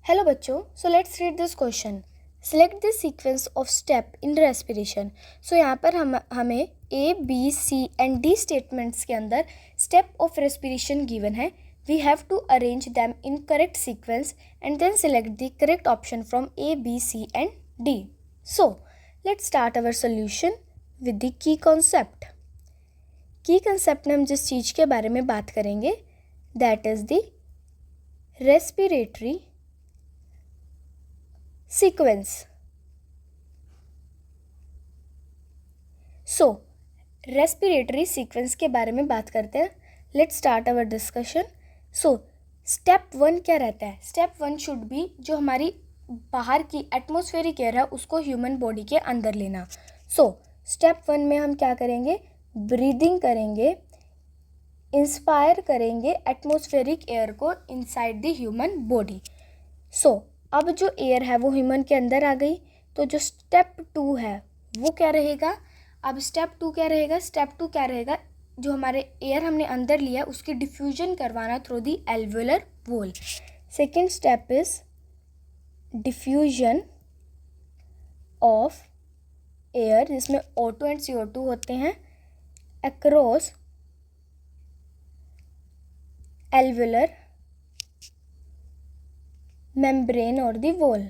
Hello बच्चों, so let's read this question. Select the sequence of step in respiration. So यहाँ पर हमें A B C and D statements के अंदर step of respiration given है. We have to arrange them in correct sequence and then select the correct option from A B C and D. So let's start our solution with the key concept. Key concept में हम जिस चीज़ के बारे में बात करेंगे that is the respiratory sequence. So respiratory sequence के बारे में बात करते हैं. Let's start our discussion. So step 1 क्या रहता है? स्टेप 1 शुड बी जो हमारी बाहर की एटमॉस्फेरिक एयर है उसको ह्यूमन बॉडी के अंदर लेना. सो स्टेप 1 में हम क्या करेंगे? ब्रीदिंग करेंगे, इंस्पायर करेंगे एटमॉस्फेरिक एयर को इनसाइड द ह्यूमन बॉडी. सो अब जो एयर है वो ह्यूमन के अंदर आ गई. तो जो स्टेप 2 है वो क्या रहेगा? अब स्टेप 2 क्या रहेगा? स्टेप 2 क्या रहेगा? जो हमारे एयर हमने अंदर लिया उसकी डिफ्यूजन करवाना through the alveolar wall. Second step is diffusion of air जिसमें O2 एंड CO2 होते हैं अक्रॉस एल्वुलर मेम्ब्रेन और दी वॉल.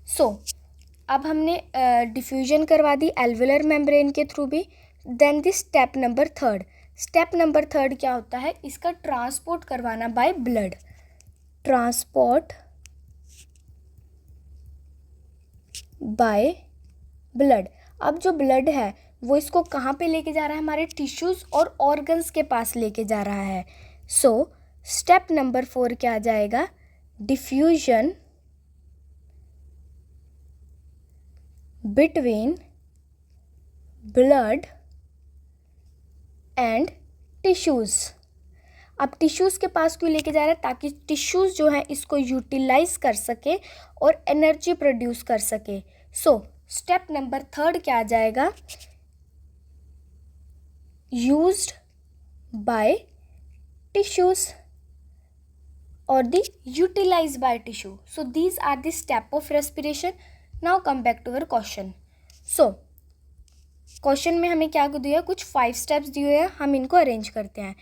सो अब हमने डिफ्यूजन करवा दी एल्वुलर मेम्ब्रेन के थ्रू भी. Then the step number 3. Step number 3 क्या होता है? इसका ट्रांसपोर्ट करवाना by blood. Transport by blood. अब जो ब्लड है वो इसको कहाँ पे लेके जा रहा है? हमारे टिश्यूज़ और ऑर्गन्स के पास लेके जा रहा है. सो स्टेप नंबर 4 क्या आ जाएगा? diffusion between blood and tissues. अब टिश्यूज़ के पास क्यों लेके जा रहा है? ताकि टिश्यूज़ जो है इसको यूटिलाइज कर सके और एनर्जी प्रोड्यूस कर सके. सो स्टेप नंबर 3 क्या आ जाएगा? Used by tissues or the utilized by tissue. So these are the step of respiration. Now come back to our question. So question में हमें क्या दिया? कुछ 5 स्टेप्स दिए हैं. हम इनको अरेंज करते हैं.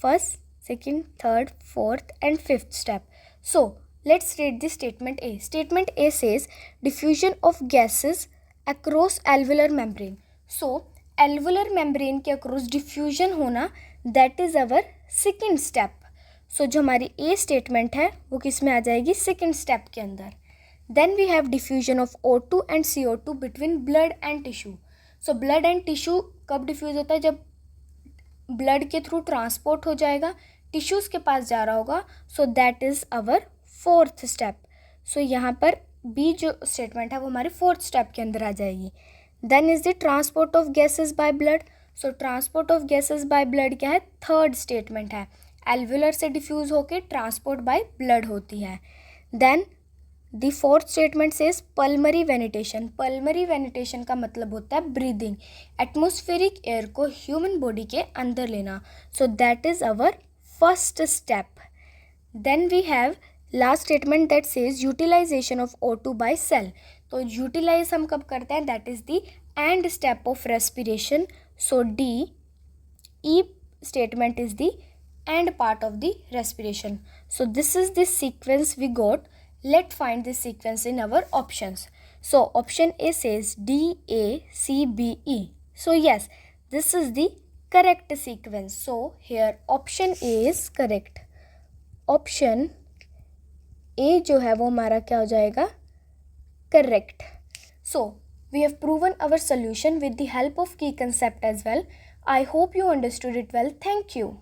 First, second, third, fourth and fifth step. So let's read the statement A. Statement A says diffusion of gases across alveolar membrane. So alveolar membrane के अक्रॉस डिफ्यूजन होना that is our second step. So जो हमारी ए statement है वो किस में आ जाएगी? Second step के अंदर. Then we have diffusion of O2 and CO2 between blood and tissue. So blood and tissue कब डिफ्यूज होता है? जब ब्लड के थ्रू ट्रांसपोर्ट हो जाएगा, टिश्यूज़ के पास जा रहा होगा. So that is our fourth step. So यहाँ पर बी जो स्टेटमेंट है वो हमारे फोर्थ स्टेप के अंदर आ जाएगी. Then is the transport of gases by blood. So transport of gases by blood क्या है? थर्ड स्टेटमेंट है. एल्वुलर से डिफ्यूज होके ट्रांसपोर्ट बाय ब्लड होती है. Then the fourth statement says pulmonary ventilation. Pulmonary ventilation का मतलब होता है ब्रीदिंग, एटमॉस्फेरिक एयर को ह्यूमन बॉडी के अंदर लेना. So that is our first step. Then we have last statement that says utilization of O2 bye cell. तो utilize हम कब करते हैं? That is the end step of respiration. So D E statement is the and part of the respiration. So this is the sequence we got. Let's find the sequence in our options. So option A says D A C B E. So yes, this is the correct sequence. So here option A is correct. Option A जो है वो हमारा क्या हो जाएगा? Correct. So we have proven our solution with the help of key concept as well. I hope you understood it well. Thank you.